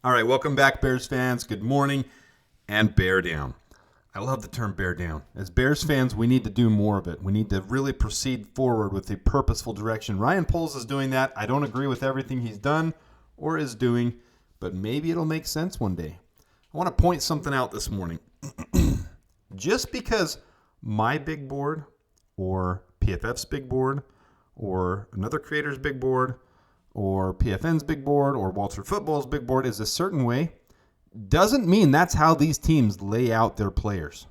All right, welcome back, Bears fans. Good morning and bear down. I love the term bear down. As Bears fans, we need to do more of it. We need to really proceed forward with a purposeful direction. Ryan Poles is doing that. I don't agree with everything he's done or is doing, but maybe it'll make sense one day. I want to point something out this morning. Just because my big board or PFF's big board or another creator's big board or PFN's big board or Walter Football's big board is a certain way doesn't mean that's how these teams lay out their players.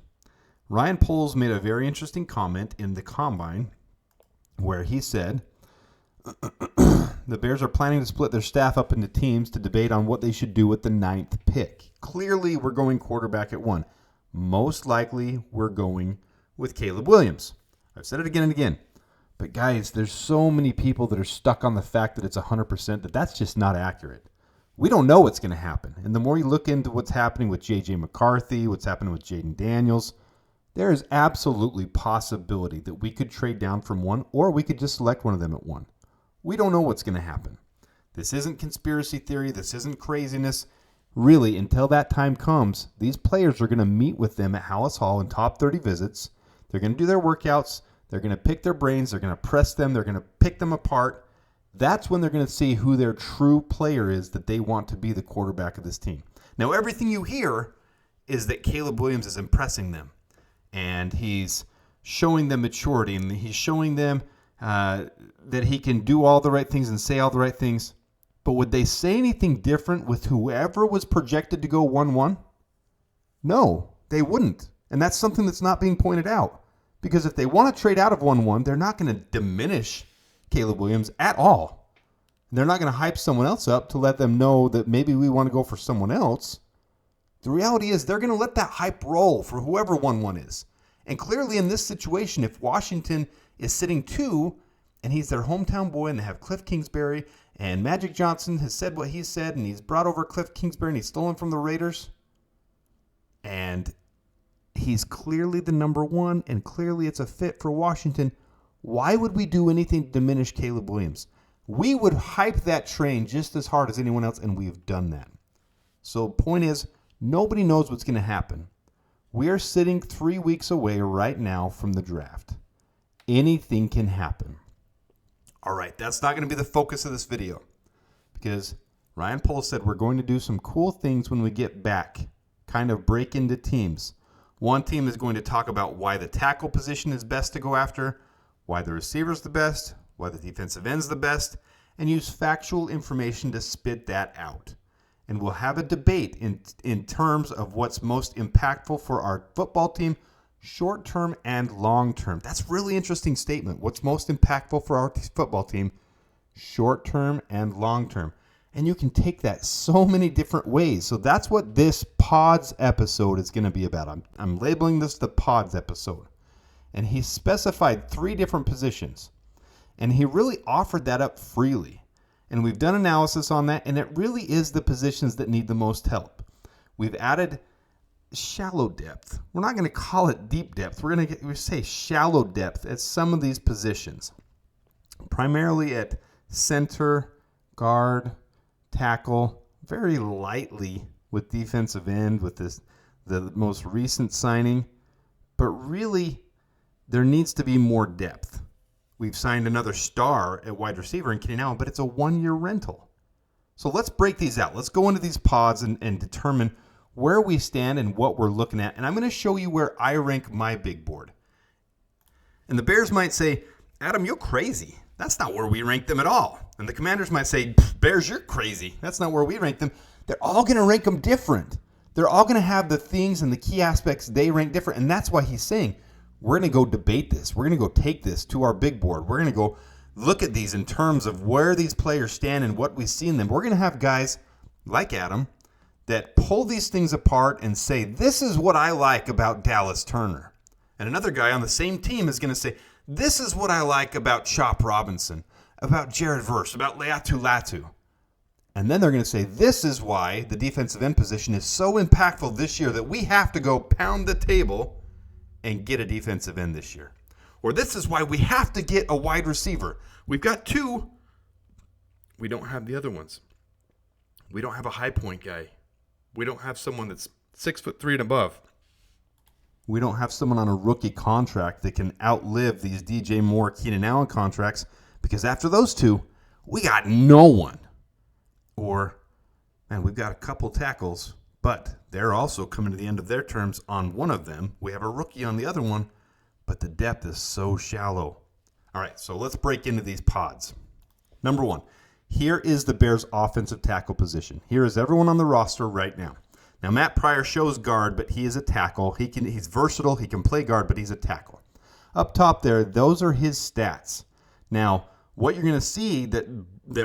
Ryan Poles made a very interesting comment in the Combine where he said the Bears are planning to split their staff up into teams to debate on what they should do with the 9th pick. Clearly, we're going quarterback at 1. Most likely, we're going with Caleb Williams. I've said it again and again. But guys, there's so many people that are stuck on the fact that it's 100% that's just not accurate. We don't know what's going to happen. And the more you look into what's happening with J.J. McCarthy, what's happening with Jaden Daniels, there is absolutely possibility that we could trade down from 1 or we could just select one of them at 1. We don't know what's going to happen. This isn't conspiracy theory. This isn't craziness. Really, until that time comes, these players are going to meet with them at Hallis Hall in top 30 visits. They're going to do their workouts. They're going to pick their brains. They're going to press them. They're going to pick them apart. That's when they're going to see who their true player is that they want to be the quarterback of this team. Now, everything you hear is that Caleb Williams is impressing them. And he's showing them maturity. And he's showing them that he can do all the right things and say all the right things. But would they say anything different with whoever was projected to go 1-1? No, they wouldn't. And that's something that's not being pointed out. Because if they want to trade out of 1-1, they're not going to diminish Caleb Williams at all. They're not going to hype someone else up to let them know that maybe we want to go for someone else. The reality is they're going to let that hype roll for whoever 1-1 is. And clearly in this situation, if Washington is sitting 2 and he's their hometown boy and they have Cliff Kingsbury and Magic Johnson has said what he said and he's brought over Cliff Kingsbury and he's stolen from the Raiders and he's clearly the number 1 and clearly it's a fit for Washington, why would we do anything to diminish Caleb Williams? We would hype that train just as hard as anyone else, and we've done that. So point is, nobody knows what's going to happen. We are sitting 3 weeks away right now from the draft. Anything can happen. All right, that's not going to be the focus of this video because Ryan Poles said we're going to do some cool things when we get back, kind of break into teams. One team is going to talk about why the tackle position is best to go after, why the receiver's the best, why the defensive end's the best, and use factual information to spit that out. And we'll have a debate in terms of what's most impactful for our football team, short-term and long-term. That's a really interesting statement. What's most impactful for our football team, short-term and long-term. And you can take that so many different ways. So that's what this Pods episode is going to be about. I'm labeling this the Pods episode. And he specified 3 different positions. And he really offered that up freely. And we've done analysis on that, and it really is the positions that need the most help. We've added shallow depth. We're not going to call it deep depth. We're going to say shallow depth at some of these positions. Primarily at center, guard, tackle, very lightly with defensive end with the most recent signing. But really, there needs to be more depth. We've signed another star at wide receiver in Kenny Allen, but it's a 1-year rental. So let's break these out. Let's go into these pods and determine where we stand and what we're looking at. And I'm going to show you where I rank my big board. And the Bears might say, Adam, you're crazy. That's not where we rank them at all. And the Commanders might say, Bears, you're crazy. That's not where we rank them. They're all going to rank them different. They're all going to have the things and the key aspects they rank different. And that's why he's saying, we're going to go debate this. We're going to go take this to our big board. We're going to go look at these in terms of where these players stand and what we see in them. We're going to have guys like Adam that pull these things apart and say, this is what I like about Dallas Turner. And another guy on the same team is going to say, this is what I like about Chop Robinson, about Jared Verse, about Latu. And then they're going to say, this is why the defensive end position is so impactful this year that we have to go pound the table and get a defensive end this year. Or this is why we have to get a wide receiver. We've got 2. We don't have the other ones. We don't have a high point guy. We don't have someone that's 6'3" and above. We don't have someone on a rookie contract that can outlive these DJ Moore, Keenan Allen contracts, because after those two, we got no one. Or, man, we've got a couple tackles, but they're also coming to the end of their terms on one of them. We have a rookie on the other one, but the depth is so shallow. All right, so let's break into these pods. Number one, here is the Bears' offensive tackle position. Here is everyone on the roster right now. Now, Matt Pryor shows guard, but he is a tackle. He's versatile. He can play guard, but he's a tackle. Up top there, those are his stats. Now, what you're going to see that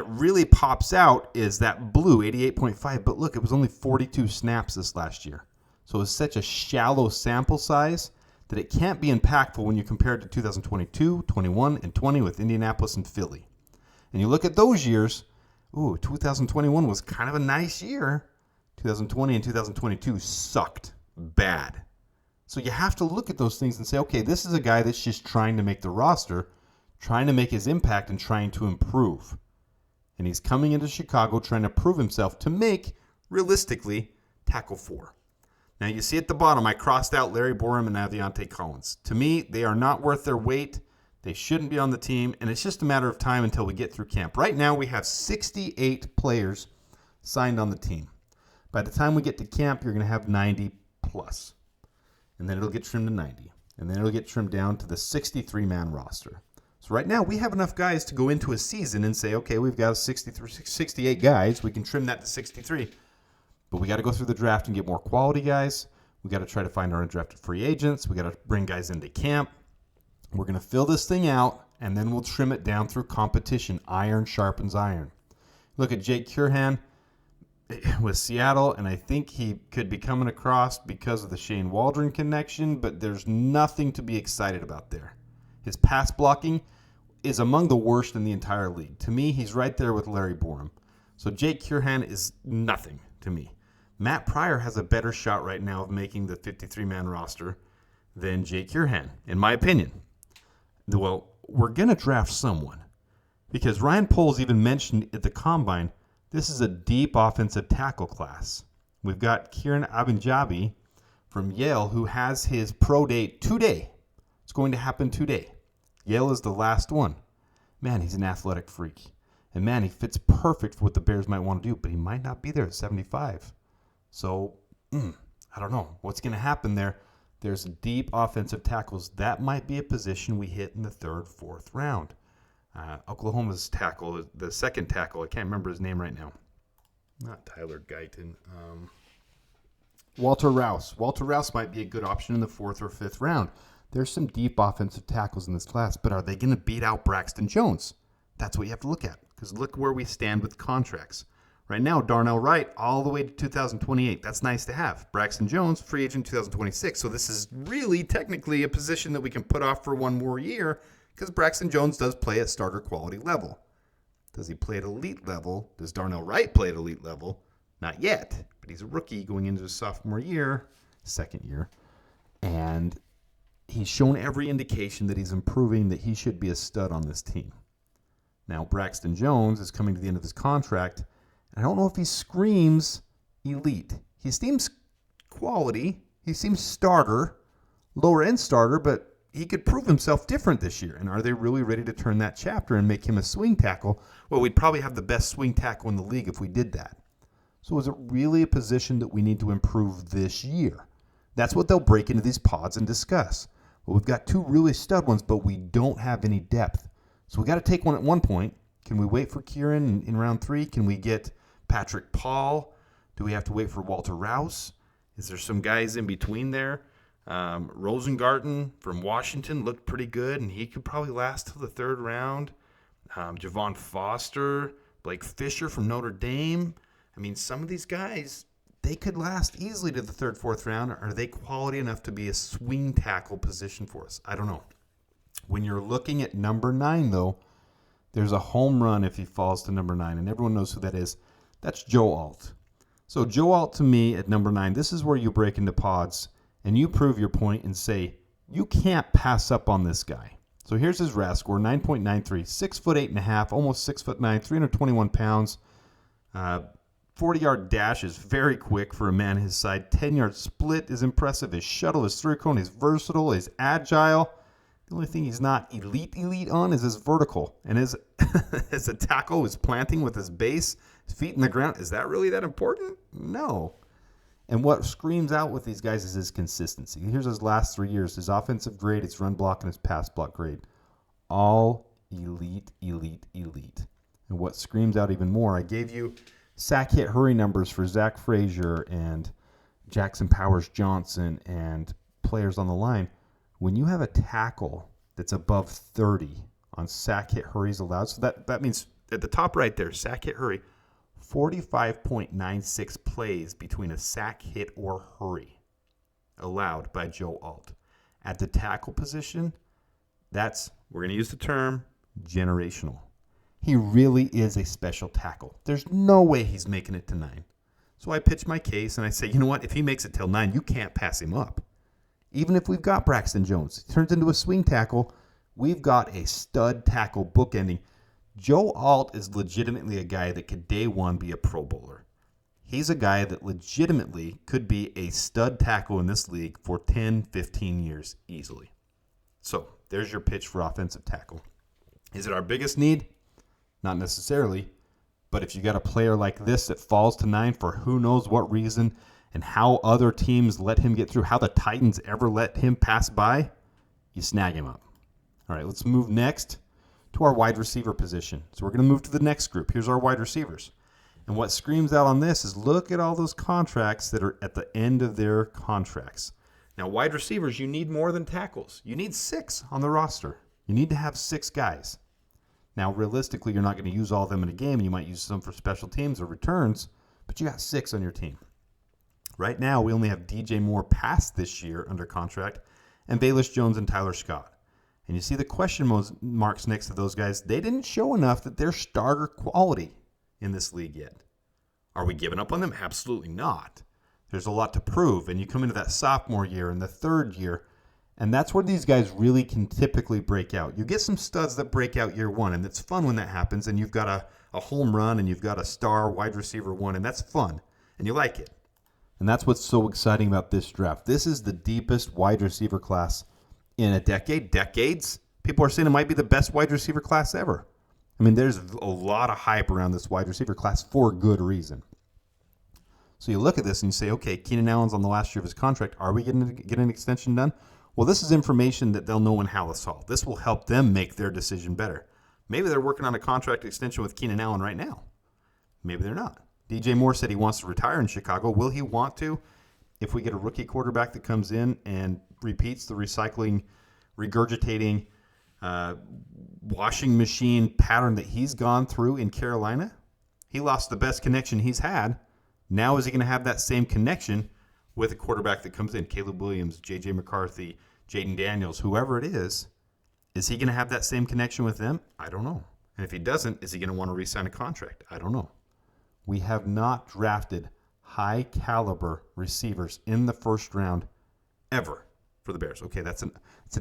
really pops out is that blue, 88.5. But look, it was only 42 snaps this last year. So it's such a shallow sample size that it can't be impactful when you compare it to 2022, 21, and 20 with Indianapolis and Philly. And you look at those years, 2021 was kind of a nice year. 2020 and 2022 sucked bad. So you have to look at those things and say, okay, this is a guy that's just trying to make the roster, trying to make his impact and trying to improve. And he's coming into Chicago trying to prove himself to make, realistically, tackle 4. Now you see at the bottom, I crossed out Larry Borum and Aviante Collins. To me, they are not worth their weight. They shouldn't be on the team, and it's just a matter of time until we get through camp. Right now, we have 68 players signed on the team. By the time we get to camp, you're going to have 90 plus. And then it'll get trimmed to 90. And then it'll get trimmed down to the 63-man roster. So right now, we have enough guys to go into a season and say, okay, we've got 68 guys. We can trim that to 63. But we got to go through the draft and get more quality guys. We got to try to find our undrafted free agents. We got to bring guys into camp. We're going to fill this thing out, and then we'll trim it down through competition. Iron sharpens iron. Look at Jake Curhan with Seattle, and I think he could be coming across because of the Shane Waldron connection, but there's nothing to be excited about there. His pass blocking is among the worst in the entire league. To me, he's right there with Larry Borum. So Jake Curhan is nothing to me. Matt Pryor has a better shot right now of making the 53-man roster than Jake Curhan, in my opinion. Well, we're going to draft someone because Ryan Poles even mentioned at the Combine, this is a deep offensive tackle class. We've got Kieran Abinjabi from Yale who has his pro day today. It's going to happen today. Yale is the last one. Man, he's an athletic freak. And man, he fits perfect for what the Bears might want to do, but he might not be there at 75. So, I don't know. What's going to happen there? There's deep offensive tackles. That might be a position we hit in the 3rd, 4th round. Oklahoma's tackle, the second tackle, I can't remember his name right now. Not Tyler Guyton. Walter Rouse. Walter Rouse might be a good option in the 4th or 5th round. There's some deep offensive tackles in this class, but are they going to beat out Braxton Jones? That's what you have to look at, because look where we stand with contracts. Right now, Darnell Wright all the way to 2028. That's nice to have. Braxton Jones, free agent 2026. So this is really technically a position that we can put off for one more year because Braxton Jones does play at starter quality level. Does he play at elite level? Does Darnell Wright play at elite level? Not yet, but he's a rookie going into his sophomore year, second year. And he's shown every indication that he's improving, that he should be a stud on this team. Now, Braxton Jones is coming to the end of his contract. I don't know if he screams elite. He seems quality. He seems starter, lower end starter, but he could prove himself different this year. And are they really ready to turn that chapter and make him a swing tackle? Well, we'd probably have the best swing tackle in the league if we did that. So is it really a position that we need to improve this year? That's what they'll break into these pods and discuss. Well, we've got 2 really stud ones, but we don't have any depth. So we got to take one at one point. Can we wait for Kieran in round 3? Can we get Patrick Paul? Do we have to wait for Walter Rouse? Is there some guys in between there? Rosengarten from Washington looked pretty good, and he could probably last till the 3rd round. Javon Foster, Blake Fisher from Notre Dame. I mean, some of these guys, they could last easily to the 3rd, 4th round. Are they quality enough to be a swing tackle position for us? I don't know. When you're looking at number 9, though, there's a home run if he falls to number 9, and everyone knows who that is. That's Joe Alt. So Joe Alt, to me, at number 9, this is where you break into pods, and you prove your point and say, you can't pass up on this guy. So here's his RAS score, 9.93, 6'8.5", almost 6'9", 321 pounds. 40-yard dash is very quick for a man his size. 10-yard split is impressive. His shuttle, his through cone, he's versatile, he's agile. The only thing he's not elite on is his vertical. And his as a tackle, his planting with his base, his feet in the ground. Is that really that important? No. And what screams out with these guys is his consistency. Here's his last 3 years. His offensive grade, his run block, and his pass block grade. All elite. And what screams out even more, I gave you sack hit hurry numbers for Zach Frazier and Jackson Powers Johnson and players on the line. When you have a tackle that's above 30 on sack hit hurries allowed, so that means at the top right there, sack hit hurry, 45.96 plays between a sack hit or hurry allowed by Joe Alt. At the tackle position, we're going to use the term generational. He really is a special tackle. There's no way he's making it to 9. So I pitch my case and I say, you know what? If he makes it till 9, you can't pass him up. Even if we've got Braxton Jones, he turns into a swing tackle, we've got a stud tackle bookending. Joe Alt is legitimately a guy that could day one be a Pro Bowler. He's a guy that legitimately could be a stud tackle in this league for 10, 15 years easily. So there's your pitch for offensive tackle. Is it our biggest need? Not necessarily, but if you got a player like this that falls to 9 for who knows what reason and how other teams let him get through, how the Titans ever let him pass by, you snag him up. All right, let's move next to our wide receiver position. So we're going to move to the next group. Here's our wide receivers. And what screams out on this is look at all those contracts that are at the end of their contracts. Now, wide receivers, you need more than tackles. You need 6 on the roster. You need to have 6 guys. Now, realistically, you're not going to use all of them in a game, and you might use some for special teams or returns, but you got 6 on your team. Right now, we only have DJ Moore past this year under contract, and Bayless Jones and Tyler Scott. And you see the question marks next to those guys. They didn't show enough that they're starter quality in this league yet. Are we giving up on them? Absolutely not. There's a lot to prove, and you come into that sophomore year and the third year, and that's where these guys really can typically break out. You get some studs that break out year one, and it's fun when that happens, and you've got a home run, and you've got a star wide receiver 1, and that's fun, and you like it. And that's what's so exciting about this draft. This is the deepest wide receiver class in a decades. People are saying it might be the best wide receiver class ever. I mean, there's a lot of hype around this wide receiver class for good reason. So you look at this and you say, okay, Keenan Allen's on the last year of his contract. Are we getting an extension done? Well, this is information that they'll know in Hallis Hall. This will help them make their decision better. Maybe they're working on a contract extension with Keenan Allen right now. Maybe they're not. DJ Moore said he wants to retire in Chicago. Will he want to? If we get a rookie quarterback that comes in and repeats the regurgitating washing machine pattern that he's gone through in Carolina, he lost the best connection he's had. Now is he going to have that same connection with a quarterback that comes in? Caleb Williams, J.J. McCarthy, Jaden Daniels, whoever it is he going to have that same connection with them? I don't know. And if he doesn't, is he going to want to re-sign a contract? I don't know. We have not drafted high-caliber receivers in the first round ever for the Bears. Okay, that's an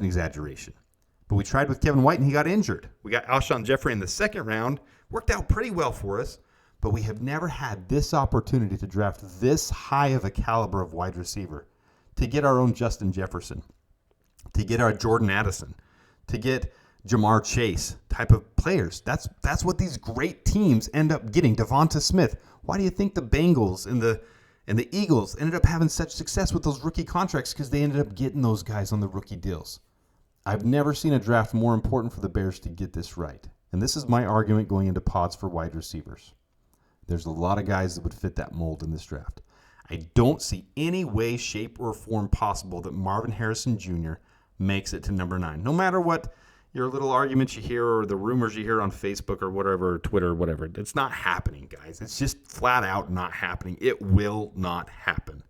exaggeration. But we tried with Kevin White, and he got injured. We got Alshon Jeffrey in the second round. Worked out pretty well for us. But we have never had this opportunity to draft this high of a caliber of wide receiver, to get our own Justin Jefferson, to get our Jordan Addison, to get Jamar Chase type of players. That's what these great teams end up getting. Devonta Smith. Why do you think the Bengals and the Eagles ended up having such success with those rookie contracts? Because they ended up getting those guys on the rookie deals. I've never seen a draft more important for the Bears to get this right. And this is my argument going into pods for wide receivers. There's a lot of guys that would fit that mold in this draft. I don't see any way, shape, or form possible that Marvin Harrison Jr. makes it to number 9. No matter what your little arguments you hear or the rumors you hear on Facebook or whatever, Twitter or whatever. It's not happening, guys. It's just flat out not happening. It will not happen.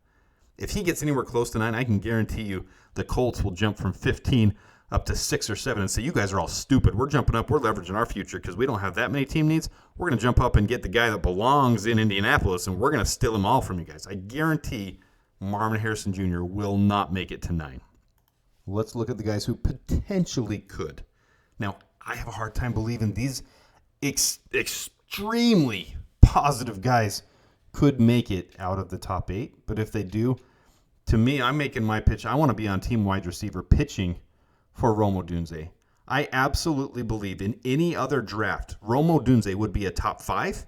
If he gets anywhere close to 9, I can guarantee you the Colts will jump from 15 up to 6 or 7 and say, you guys are all stupid. We're jumping up. We're leveraging our future because we don't have that many team needs. We're going to jump up and get the guy that belongs in Indianapolis, and we're going to steal them all from you guys. I guarantee Marvin Harrison Jr. will not make it to 9. Let's look at the guys who potentially could. Now, I have a hard time believing these extremely positive guys could make it out of the top 8. But if they do, to me, I'm making my pitch. I want to be on team wide receiver pitching for Rome Odunze. I absolutely believe in any other draft, Rome Odunze would be a top 5,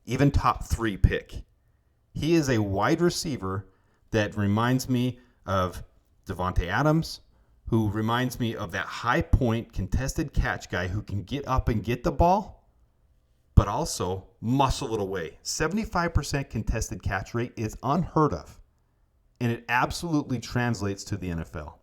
even top 3 pick. He is a wide receiver that reminds me of Devontae Adams, who reminds me of that high point contested catch guy who can get up and get the ball, but also muscle it away. 75% contested catch rate is unheard of, and it absolutely translates to the NFL.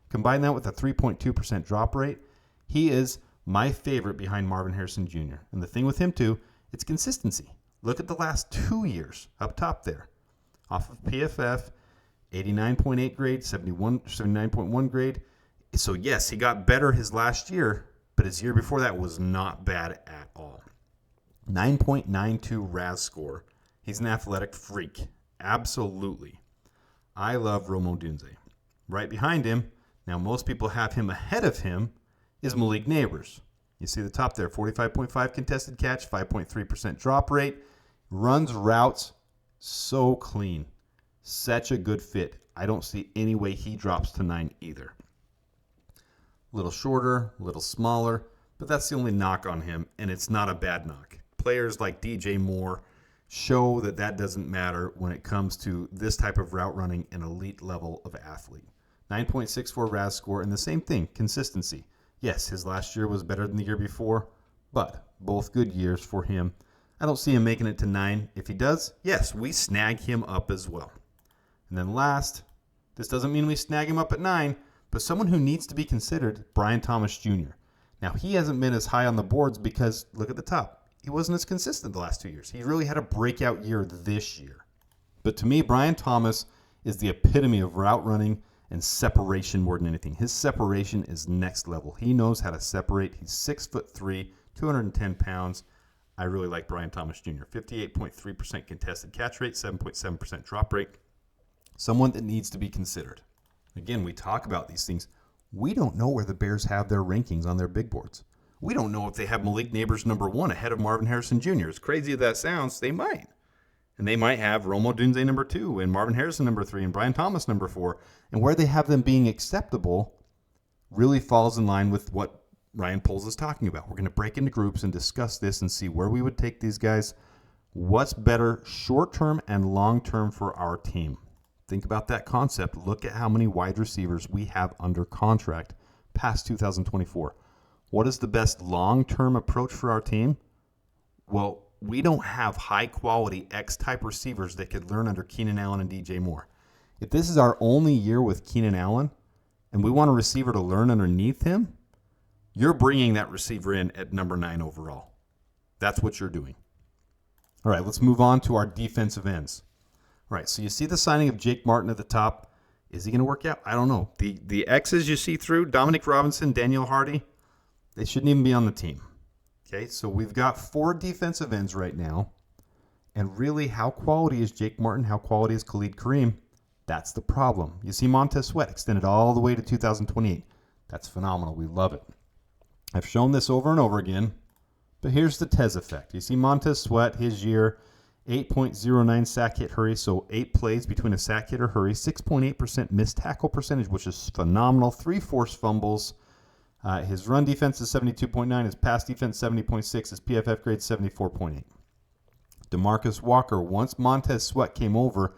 Combine that with a 3.2% drop rate, he is my favorite behind Marvin Harrison Jr. And the thing with him, too, it's consistency. Look at the last 2 years up top there. Off of PFF, 89.8 grade, 79.1 grade. So, yes, he got better his last year, but his year before that was not bad at all. 9.92 RAS score. He's an athletic freak. Absolutely. I love Rome Odunze. Right behind him, now most people have him ahead of him, is Malik Neighbors. You see the top there, 45.5 contested catch, 5.3% drop rate. Runs routes so clean. Such a good fit. I don't see any way he drops to 9 either. A little shorter, a little smaller, but that's the only knock on him, and it's not a bad knock. Players like DJ Moore show that that doesn't matter when it comes to this type of route running an elite level of athlete. 9.64 RAS score, and the same thing, consistency. Yes, his last year was better than the year before, but both good years for him. I don't see him making it to 9. If he does, yes, we snag him up as well. And then last, this doesn't mean we snag him up at 9, but someone who needs to be considered, Brian Thomas Jr. Now, he hasn't been as high on the boards because, look at the top, he wasn't as consistent the last 2 years. He really had a breakout year this year. But to me, Brian Thomas is the epitome of route running and separation more than anything. His separation is next level. He knows how to separate. He's 6'3", 210 pounds. I really like Brian Thomas Jr. 58.3% contested catch rate, 7.7% drop rate. Someone that needs to be considered. Again, we talk about these things. We don't know where the Bears have their rankings on their big boards. We don't know if they have Malik Neighbors number 1 ahead of Marvin Harrison Jr. As crazy as that sounds, they might. And they might have Rome Odunze number 2 and Marvin Harrison number 3 and Brian Thomas number 4. And where they have them being acceptable really falls in line with what Ryan Poles is talking about. We're going to break into groups and discuss this and see where we would take these guys. What's better short-term and long-term for our team? Think about that concept. Look at how many wide receivers we have under contract past 2024. What is the best long-term approach for our team? Well, we don't have high-quality X-type receivers that could learn under Keenan Allen and DJ Moore. If this is our only year with Keenan Allen and we want a receiver to learn underneath him, you're bringing that receiver in at number 9 overall. That's what you're doing. All right, let's move on to our defensive ends. All right, so you see the signing of Jake Martin at the top. Is he going to work out? I don't know. The X's you see through, Dominic Robinson, Daniel Hardy, they shouldn't even be on the team. Okay, so we've got 4 defensive ends right now. And really, how quality is Jake Martin? How quality is Khalid Kareem? That's the problem. You see Montez Sweat extended all the way to 2028. That's phenomenal. We love it. I've shown this over and over again, but here's the Tez effect. You see Montez Sweat, his year, 8.09 sack hit hurry, so 8 plays between a sack hit or hurry, 6.8% missed tackle percentage, which is phenomenal, 3 forced fumbles. His run defense is 72.9, his pass defense 70.6, his PFF grade 74.8. DeMarcus Walker, once Montez Sweat came over,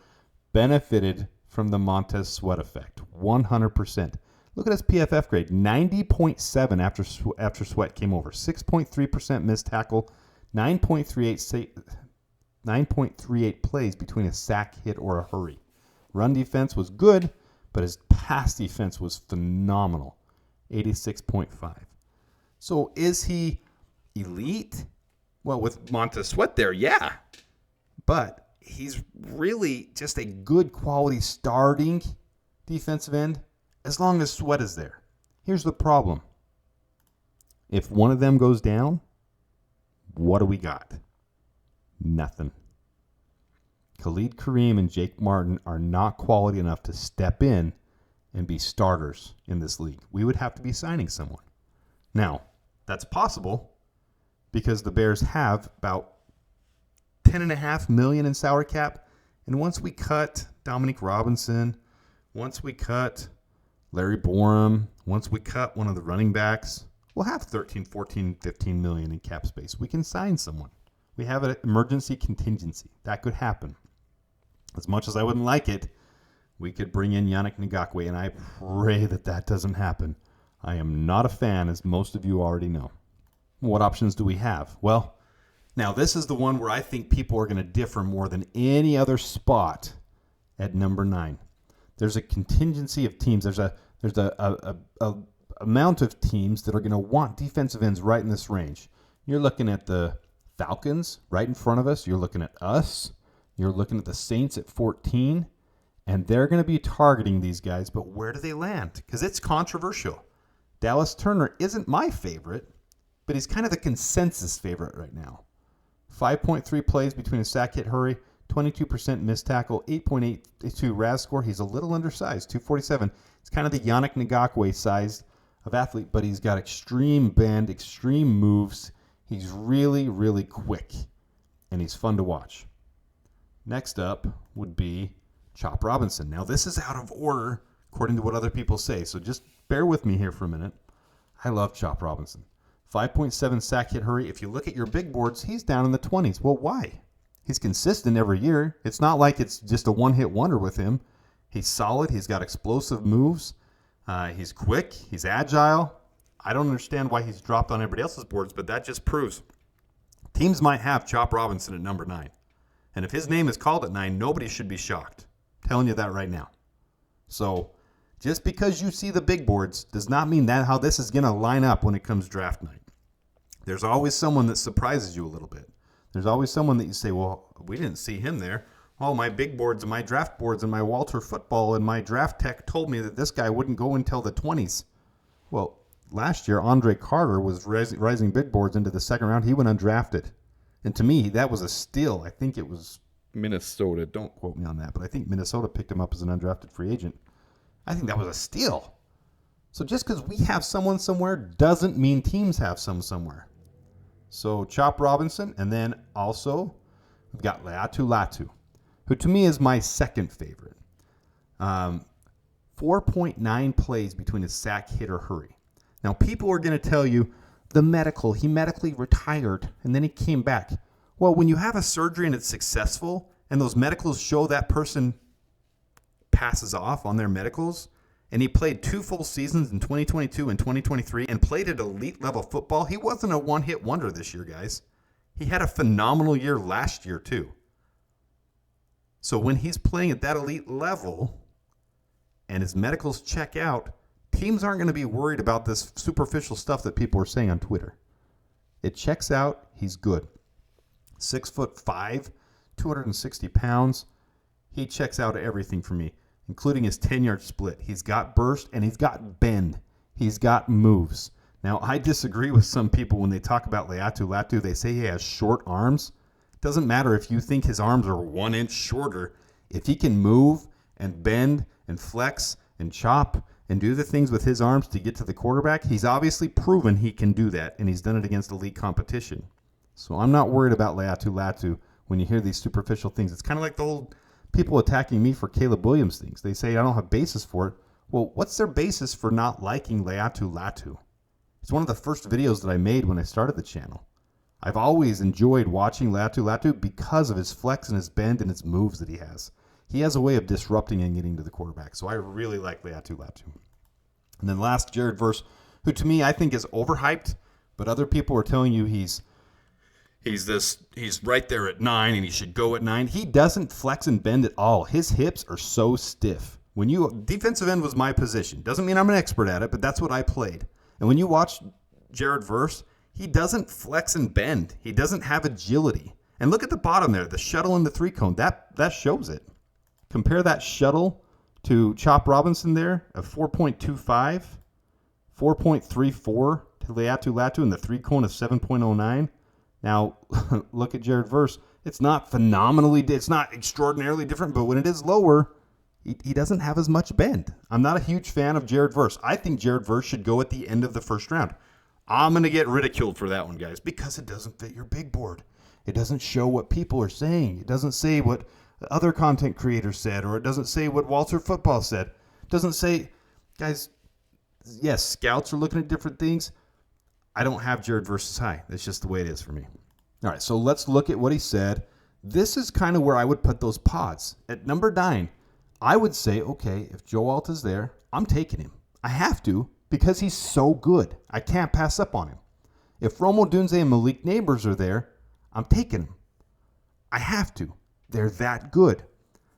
benefited from the Montez Sweat effect, 100%. Look at his PFF grade, 90.7 after Sweat came over. 6.3% missed tackle, 9.38 plays between a sack, hit, or a hurry. Run defense was good, but his pass defense was phenomenal, 86.5. So is he elite? Well, with Montez Sweat there, yeah. But he's really just a good quality starting defensive end, as long as Sweat is there. Here's the problem. If one of them goes down, what do we got? Nothing. Khalid Kareem and Jake Martin are not quality enough to step in and be starters in this league. We would have to be signing someone. Now, that's possible because the Bears have about $10.5 million in salary cap. And once we cut Dominique Robinson, once we cut Larry Borum, once we cut one of the running backs, we'll have 13, 14, 15 million in cap space. We can sign someone. We have an emergency contingency. That could happen. As much as I wouldn't like it, we could bring in Yannick Ngakoue, and I pray that that doesn't happen. I am not a fan, as most of you already know. What options do we have? Well, now this is the one where I think people are going to differ more than any other spot at number 9. There's a contingency of teams. There's a amount of teams that are going to want defensive ends right in this range. You're looking at the Falcons right in front of us. You're looking at us. You're looking at the Saints at 14. And they're going to be targeting these guys, but where do they land? Because it's controversial. Dallas Turner isn't my favorite, but he's kind of the consensus favorite right now. 5.3 plays between a sack, hit, hurry, 22% missed tackle, 8.82 RAS score. He's a little undersized, 247. It's kind of the Yannick Ngakoue size of athlete, but he's got extreme bend, extreme moves. He's really, really quick, and he's fun to watch. Next up would be Chop Robinson. Now, this is out of order according to what other people say, so just bear with me here for a minute. I love Chop Robinson. 5.7 sack, hit, hurry. If you look at your big boards, he's down in the 20s. Well, why? He's consistent every year. It's not like it's just a one-hit wonder with him. He's solid. He's got explosive moves. He's quick. He's agile. I don't understand why he's dropped on everybody else's boards, but that just proves teams might have Chop Robinson at number 9. And if his name is called at 9, nobody should be shocked. I'm telling you that right now. So just because you see the big boards does not mean that how this is going to line up when it comes draft night. There's always someone that surprises you a little bit. There's always someone that you say, well, we didn't see him there. Oh, my big boards and my draft boards and my Walter Football and my draft tech told me that this guy wouldn't go until the 20s. Well, last year, Andre Carter was rising big boards into the second round. He went undrafted. And to me, that was a steal. I think it was Minnesota. Don't quote me on that, but I think Minnesota picked him up as an undrafted free agent. I think that was a steal. So just because we have someone somewhere doesn't mean teams have some somewhere. So Chop Robinson, and then also we've got Latu, who to me is my second favorite. 4.9 plays between a sack, hit, or hurry. Now, people are going to tell you he medically retired, and then he came back. Well, when you have a surgery and it's successful, and those medicals show that person passes off on their medicals, and he played 2 full seasons in 2022 and 2023 and played at elite level football, he wasn't a one-hit wonder this year, guys. He had a phenomenal year last year, too. So when he's playing at that elite level and his medicals check out, teams aren't going to be worried about this superficial stuff that people are saying on Twitter. It checks out. He's good. 6'5", 260 pounds. He checks out everything for me, including his 10-yard split. He's got burst and he's got bend. He's got moves. Now, I disagree with some people when they talk about Latu. They say he has short arms. It doesn't matter if you think his arms are 1 inch shorter. If he can move and bend and flex and chop and do the things with his arms to get to the quarterback, he's obviously proven he can do that, and he's done it against elite competition. So I'm not worried about Latu when you hear these superficial things. It's kind of like the whole people attacking me for Caleb Williams things. They say I don't have basis for it. Well, what's their basis for not liking Latu? It's one of the first videos that I made when I started the channel. I've always enjoyed watching Latu because of his flex and his bend and his moves that he has. He has a way of disrupting and getting to the quarterback. So I really like Latu. And then last, Jared Verse, who to me I think is overhyped, but other people are telling you he's right there at 9 and he should go at 9. He doesn't flex and bend at all. His hips are so stiff. Defensive end was my position. Doesn't mean I'm an expert at it, but that's what I played. And when you watch Jared Verse, he doesn't flex and bend. He doesn't have agility. And look at the bottom there, the shuttle and the 3-cone. That shows it. Compare that shuttle to Chop Robinson there of 4.25, 4.34 to Latu, and the 3-cone of 7.09. Now, look at Jared Verse. It's not extraordinarily different, but when it is lower, he doesn't have as much bend. I'm not a huge fan of Jared Verse. I think Jared Verse should go at the end of the first round. I'm going to get ridiculed for that one, guys, because it doesn't fit your big board. It doesn't show what people are saying. It doesn't say what other content creators said, or it doesn't say what Walter Football said. It doesn't say, guys, yes, scouts are looking at different things. I don't have Jared versus high. That's just the way it is for me. All right, so let's look at what he said. This is kind of where I would put those pods. At number 9, I would say, okay, if Joe Alt is there, I'm taking him. I have to because he's so good. I can't pass up on him. If Romo Dunze and Malik Neighbors are there, I'm taking him. I have to. They're that good.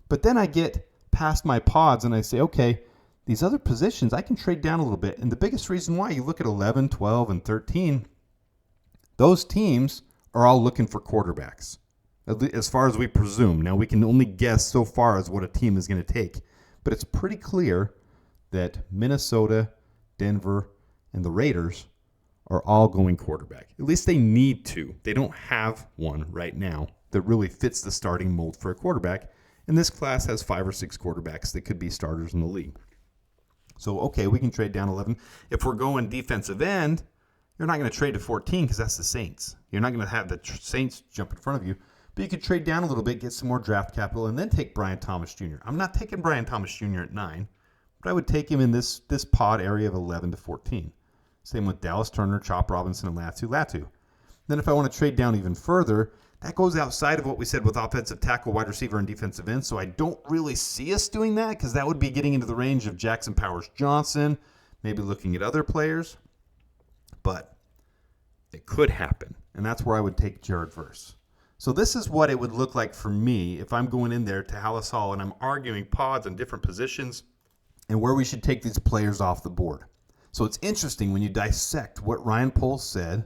But then I get past my pods and I say, okay, these other positions, I can trade down a little bit. And the biggest reason why, you look at 11, 12, and 13, those teams are all looking for quarterbacks, as far as we presume. Now, we can only guess so far as what a team is going to take. But it's pretty clear that Minnesota, Denver, and the Raiders are all going quarterback. At least they need to. They don't have one right now that really fits the starting mold for a quarterback. And this class has 5 or 6 quarterbacks that could be starters in the league. So, okay, we can trade down 11. If we're going defensive end, you're not going to trade to 14 because that's the Saints. You're not going to have the Saints jump in front of you. But you could trade down a little bit, get some more draft capital, and then take Brian Thomas Jr. I'm not taking Brian Thomas Jr. at 9, but I would take him in this pod area of 11 to 14. Same with Dallas Turner, Chop Robinson, and Latu. Then if I want to trade down even further, that goes outside of what we said with offensive tackle, wide receiver, and defensive end. So I don't really see us doing that because that would be getting into the range of Jackson Powers Johnson, maybe looking at other players. But it could happen, and that's where I would take Jared Verse. So this is what it would look like for me if I'm going in there to Hallis Hall and I'm arguing pods on different positions and where we should take these players off the board. So it's interesting when you dissect what Ryan Poles said.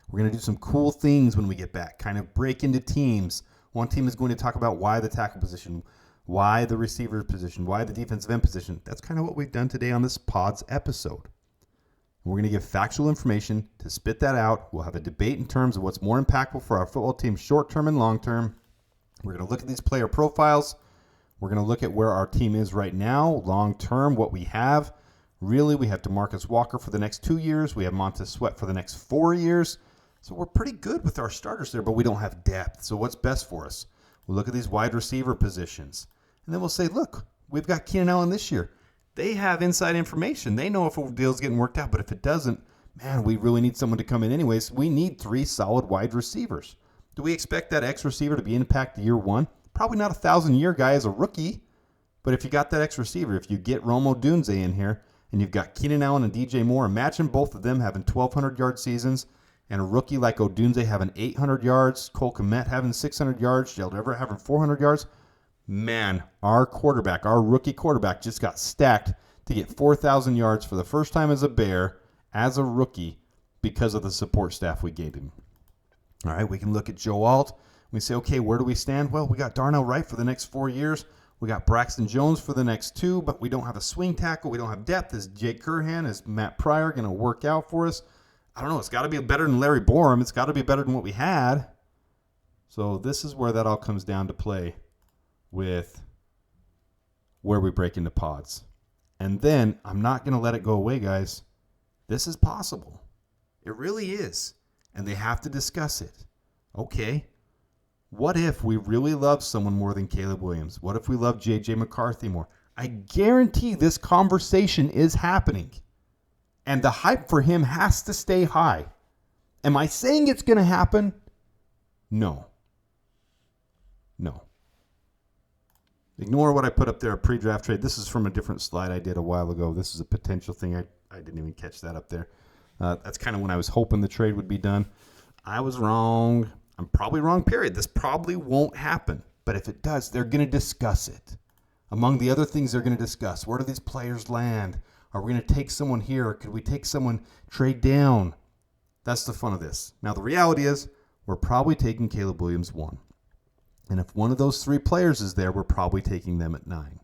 We're going to do some cool things when we get back, kind of break into teams. One team is going to talk about why the tackle position, why the receiver position, why the defensive end position. That's kind of what we've done today on this pods episode. We're going to give factual information to spit that out. We'll have a debate in terms of what's more impactful for our football team short-term and long-term. We're going to look at these player profiles. We're going to look at where our team is right now, long-term, what we have. Really, we have DeMarcus Walker for the next 2 years. We have Montez Sweat for the next 4 years. So we're pretty good with our starters there, but we don't have depth. So what's best for us? We'll look at these wide receiver positions. And then we'll say, look, we've got Keenan Allen this year. They have inside information. They know if a deal's getting worked out, but if it doesn't, man, we really need someone to come in anyways. We need 3 solid wide receivers. Do we expect that X receiver to be impacted year 1? Probably not a 1,000-year guy as a rookie, but if you got that X receiver, if you get Romo Dunze in here, and you've got Keenan Allen and DJ Moore, imagine both of them having 1,200-yard seasons, and a rookie like Odunze having 800 yards, Cole Kmet having 600 yards, Gerald Everett having 400 yards. Man, our rookie quarterback just got stacked to get 4,000 yards for the first time as a Bear, as a rookie, because of the support staff we gave him. All right, we can look at Joe Alt. We say, okay, where do we stand? Well, we got Darnell Wright for the next 4 years. We got Braxton Jones for the next 2, but we don't have a swing tackle. We don't have depth. Is Jake Curhan, is Matt Pryor going to work out for us? I don't know. It's got to be better than Larry Borum. It's got to be better than what we had. So this is where that all comes down to play with where we break into pods. And then I'm not going to let it go away, guys. This is possible. It really is. And they have to discuss it. Okay. What if we really love someone more than Caleb Williams? What if we love J.J. McCarthy more? I guarantee this conversation is happening. And the hype for him has to stay high. Am I saying it's going to happen? No. Ignore what I put up there, a pre-draft trade. This is from a different slide I did a while ago. This is a potential thing. I didn't even catch that up there. That's kind of when I was hoping the trade would be done. I was wrong. I'm probably wrong, period. This probably won't happen. But if it does, they're going to discuss it. Among the other things they're going to discuss, where do these players land? Are we going to take someone here? Or could we take someone trade down? That's the fun of this. Now, the reality is we're probably taking Caleb Williams 1. And if one of those 3 players is there, we're probably taking them at 9.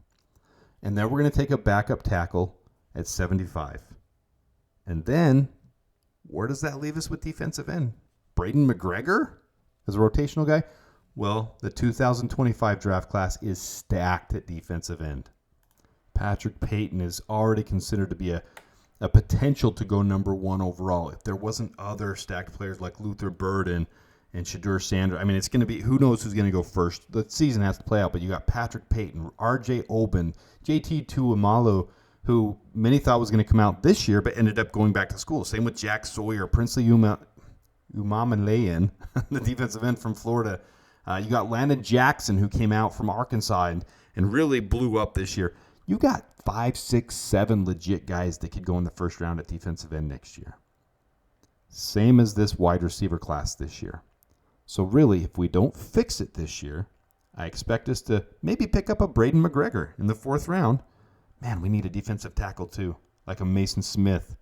And then we're going to take a backup tackle at 75. And then, where does that leave us with defensive end? Braden McGregor as a rotational guy? Well, the 2025 draft class is stacked at defensive end. Patrick Payton is already considered to be a potential to go number 1 overall. If there wasn't other stacked players like Luther Burden and Shadur Sanders. I mean, it's going to be, who knows who's going to go first. The season has to play out, but you got Patrick Payton, R.J. Oben, J.T. Tuimalu, who many thought was going to come out this year, but ended up going back to school. Same with Jack Sawyer, Princely Umamalayan, the defensive end from Florida. You got Landon Jackson, who came out from Arkansas and really blew up this year. You got 5, 6, 7 legit guys that could go in the first round at defensive end next year. Same as this wide receiver class this year. So really, if we don't fix it this year, I expect us to maybe pick up a Braden McGregor in the 4th round. Man, we need a defensive tackle too, like a Mason Smith.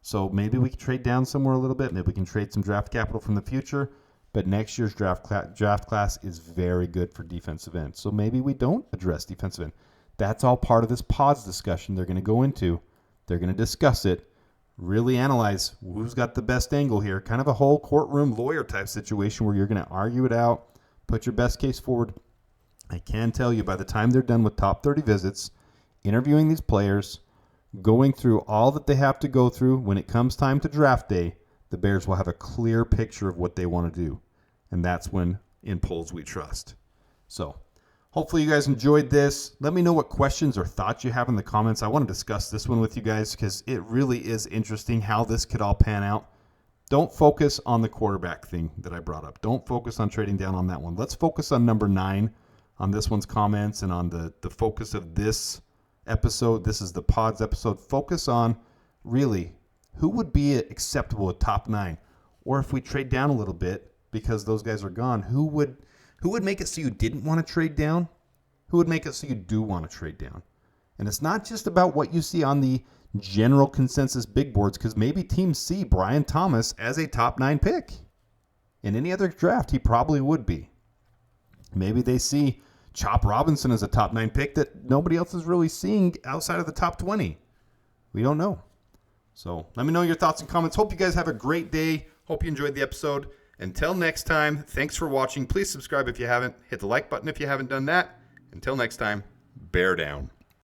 So maybe we can trade down somewhere a little bit. Maybe we can trade some draft capital from the future. But next year's draft class is very good for defensive end. So maybe we don't address defensive end. That's all part of this pods discussion they're going to go into. They're going to discuss it, really analyze who's got the best angle here. Kind of a whole courtroom lawyer type situation where you're going to argue it out, put your best case forward. I can tell you by the time they're done with top 30 visits, interviewing these players, going through all that they have to go through, when it comes time to draft day, the Bears will have a clear picture of what they want to do. And that's when in polls we trust. So hopefully you guys enjoyed this. Let me know what questions or thoughts you have in the comments. I want to discuss this one with you guys because it really is interesting how this could all pan out. Don't focus on the quarterback thing that I brought up. Don't focus on trading down on that one. Let's focus on number 9 on this one's comments and on the focus of this episode. This is the pods episode. Focus on really who would be acceptable at top 9, or if we trade down a little bit because those guys are gone, who would make it so you didn't want to trade down? Who would make it so you do want to trade down? And it's not just about what you see on the general consensus big boards, because maybe teams see Brian Thomas as a top 9 pick. In any other draft, he probably would be. Maybe they see Chop Robinson as a top 9 pick that nobody else is really seeing outside of the top 20. We don't know. So let me know your thoughts and comments. Hope you guys have a great day. Hope you enjoyed the episode. Until next time, thanks for watching. Please subscribe if you haven't. Hit the like button if you haven't done that. Until next time, bear down.